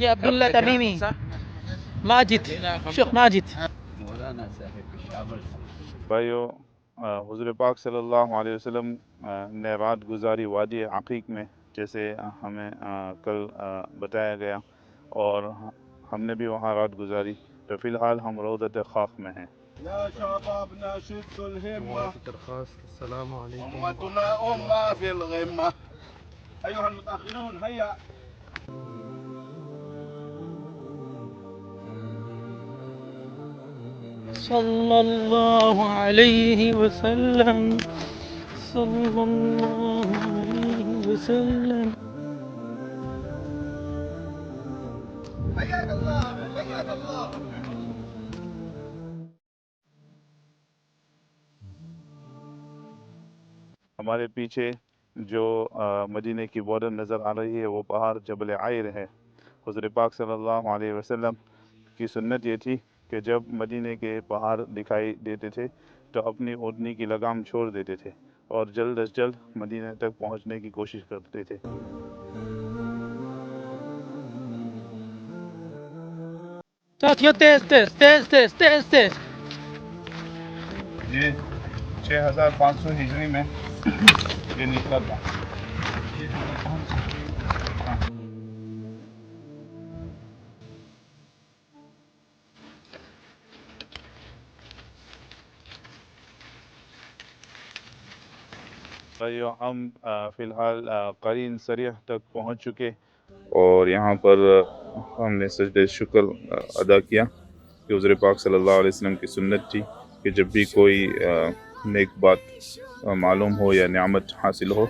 حاجي عبد الله تميمي माजिद शेख माजिद भाइयों, हुज़ूर पाक सल्लल्लाहु अलैहि वसल्लम ने रात गुजारी वादी अकीक में, जैसे हमें कल बताया गया, और हमने भी वहाँ रात गुजारी। तो फ़िलहाल हम रौदत खाफ में हैं। या शबाबना शुद्दुल हिम्मा अस्सलामु अलैकुम उम्मतुना उम्मा फिल गिम्मा अय्युहल मुतअखिरून हय्या। सल्लल्लाहु अलैहि वसल्लम सल्लल्लाहु अलैहि वसल्लम। हमारे पीछे जो मदीने की बॉर्डर नज़र आ रही है, वो पहाड़ जबल आयर है। हुज़ूर पाक सल्लल्लाहु अलैहि वसल्लम की सुन्नत ये थी कि जब मदीने के पहाड़ दिखाई देते थे तो अपनी ऊँटनी की लगाम छोड़ देते थे और जल्द अज जल्द मदीने तक पहुँचने की कोशिश करते थे। साथियों तेज तेज तेज तेज तेज तेज। ये 6500 हिजरी में ये निकला था। भाइयों, हम फ़िलहाल क़रीन सरिया तक पहुँच चुके और यहाँ पर हमने सजदे शुक्र अदा किया कि हुज़ूर पाक सल्लल्लाहु अलैहि वसल्लम की सुन्नत थी कि जब भी कोई नेक बात मालूम हो या नेमत हासिल हो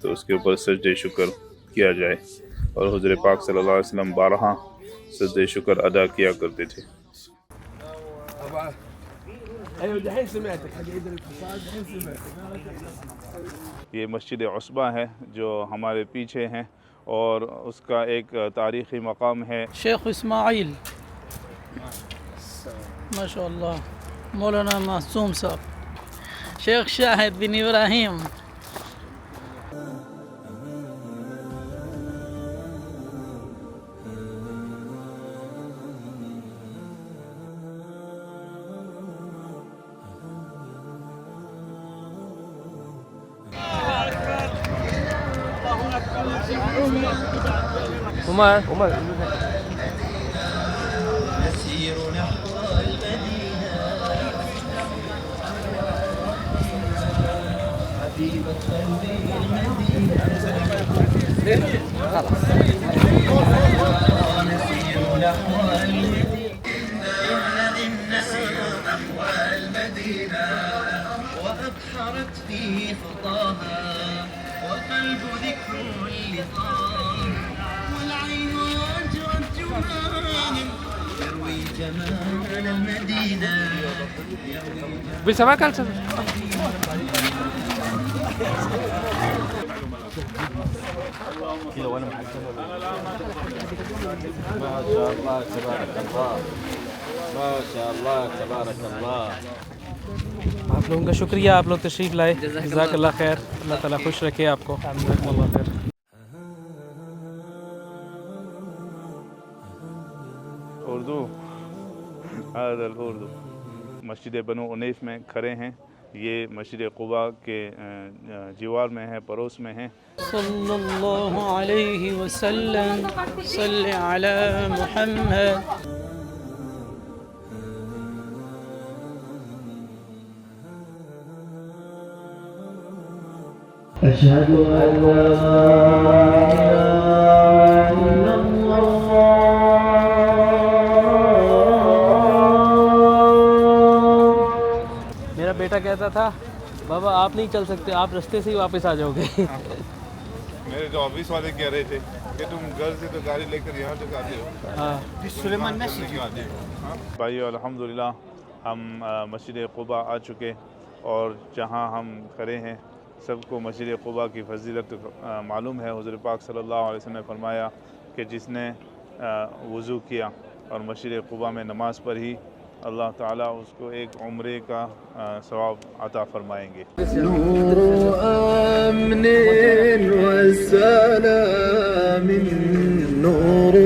तो उसके ऊपर सजदे शुक्र किया जाए, और हुज़ूर पाक सल्लल्लाहु अलैहि वसल्लम 12 सजदे शुक्र अदा किया करते थे। ये मस्जिद उस्बा है जो हमारे पीछे हैं, और उसका एक तारीख़ी मकाम है। शेख इस्माइल माशाअल्लाह, मौलाना मासूम साहब, शेख शाहिद बिन इब्राहिम। عمر نسير نحو المدينة حبيب قلبي المدينة خلاص نسير نحو المدينة نسير نحو المدينة وأبحرت في خطاها وقلب ذكر اللقاء والعين أجرت جمال يروي جمال المدينة bisa makan sir. ما شاء الله تبارك الله ما شاء الله تبارك الله। आप लोगों का शुक्रिया, आप लोग तशरीफ़ लाए, जज़ाकल्लाह खैर, अल्लाह ताला खुश रखे आपको, जज़ाकल्लाह खैर। उर्दू उर्दू मस्जिद बनु उनैफ में खड़े हैं। ये मस्जिद क़ुबा के जीवार में है, पड़ोस में है। सल्लल्लाहु अलैहि वसल्लम सल्ले अला मुहम्मद। أشهد أن لا إله إلا الله। मेरा बेटा कहता था बाबा आप नहीं चल सकते, आप रास्ते से ही वापस आ जाओगे। मेरे जो ऑफिस वाले कह रहे थे कि तुम घर से तो गाड़ी लेकर यहाँ तक आते हो। हाँ, भाइयों, अल्हम्दुलिल्लाह हम मस्जिद क़ुबा आ चुके, और जहाँ हम खड़े हैं सबको मस्जिद क़ुबा की फजीलत मालूम है। हुज़ूर पाक सल्लल्लाहु अलैहि वसल्लम ने फरमाया कि जिसने वज़ू किया और मस्जिद क़ुबा में नमाज़ पढ़ी, अल्लाह ताला उसको एक उम्रे का सवाब अता फरमाएंगे। नूर अमन व सलाम नूर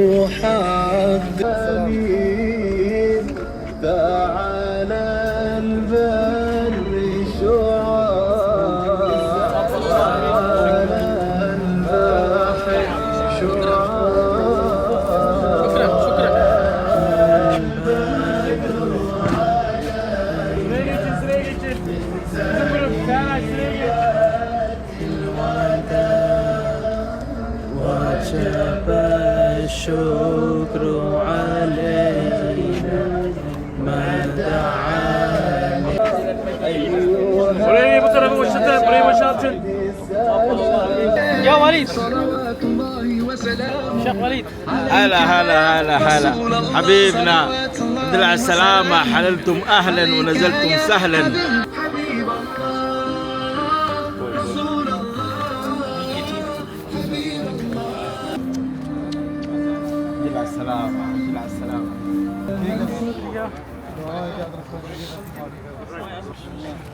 الشكر علينا ما دعاني. يا وليد شيخ وليد. هلا هلا هلا هلا حبيبنا، الحمد لله على السلامة، حللتم أهلا ونزلتم سهلا.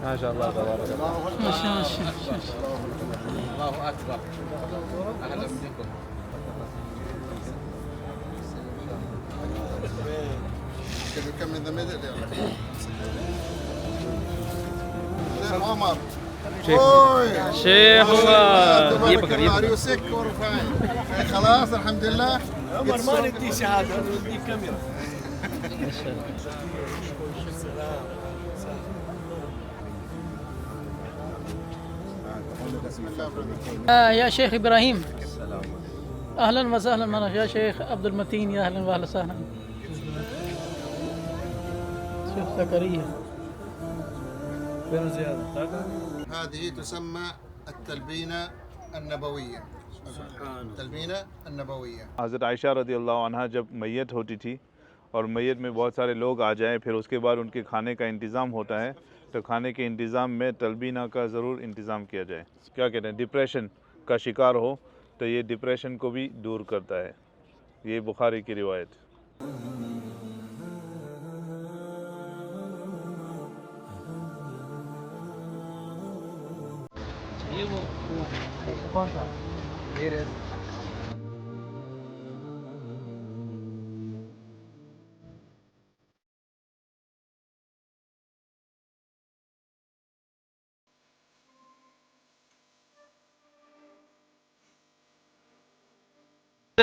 ما شاء الله تبارك الله. ما شاء الله. الله أكبر. أهلا بكم. Come in the middle there. Sheikh Omar. شيخ تبارك الله. Are you sick or fine? خلاص الحمد لله. عمر ما ندي شهادة، ندي كاميرا. يا شيخ إبراهيم أهلا وسهلا معنا. يا شيخ عبد المتين يا أهلا وسهلا. شيخ زكريا. هذه تسمى التلبينة النبوية. التلبينة النبوية. हज़रत आयशा रज़ी अल्लाह अन्हा जब मैयत होती थी और मैयत में बहुत सारे लोग आ जाएं, फिर उसके बाद उनके खाने का इंतज़ाम होता है, तो खाने के इंतज़ाम में तलबीना का ज़रूर इंतज़ाम किया जाए। क्या कहते हैं, डिप्रेशन का शिकार हो तो ये डिप्रेशन को भी दूर करता है। ये बुखारी की रिवायत।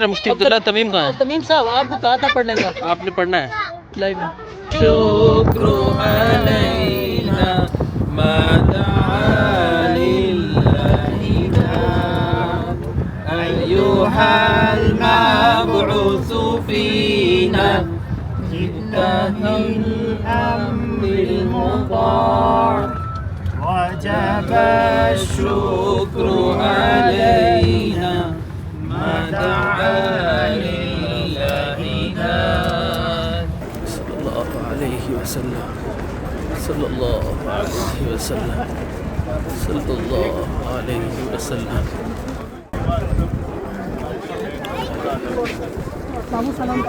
मुफ्ती अब्दुल्ला तमीम कहाँ है? तमीम साहब आपको कहा था पढ़ने का, आपने पढ़ना है लाइव में। शुक्र अलैना मा दआ लिल्लाहिना अय्युहल मबऊस फीना जिद्दाहिल अम्रिल मुताअ वजब الشكر علينا ما دعا لله ناد. صلى الله عليه وسلم. صلى الله عليه وسلم. صلى الله عليه وسلم. बाबू सलाम